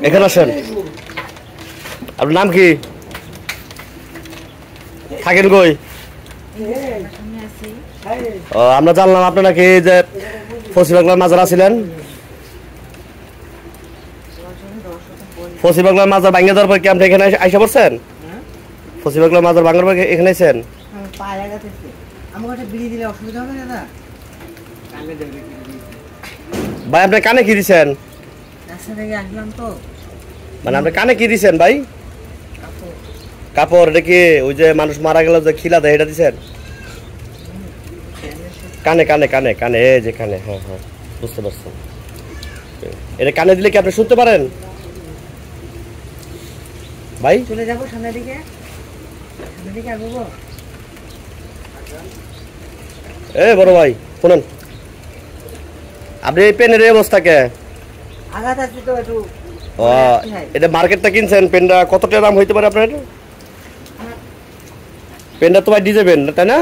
এখানে আসেন। আপনার নাম কি? থাকেন কই? আমরা জানলাম আপনি নাকি যে ফসিবাগলার মাজার আছিলেন। ফসিবাগলার মাজার ভাঙে দেওয়ার পর কি আপনি এখানে আইসা পড়ছেন? ফসিবাগলার মাজার ভাঙার পর এখানে আইছেন? ভাই আপনি কানে কি দিছেন? মানে আপনি কানে কি দিছেন ভাই? কাপড়। এটা কি ওই যে মানুষ মারা গেল যে খিলা দেয় এটা দিছেন? কানে কানে কানে কানে এই যে কানে। হ্যাঁ হ্যাঁ বুঝতে পারছেন। এটা কানে দিলে কি আপনি শুনতে পারেন ভাই? চলে যাবো সামনের দিকে, সামনের দিকে আগাবো। এ বড় ভাই শুনুন, আপনি এই পেনের এই অবস্থাকে আঘাত আছে তো একটু। এটা মার্কেটটা কিনছেন, পেনটা কত টাকা দাম হইতে পারে আপনার? পেনটা তো ভাই ডিজে পেন তাই না?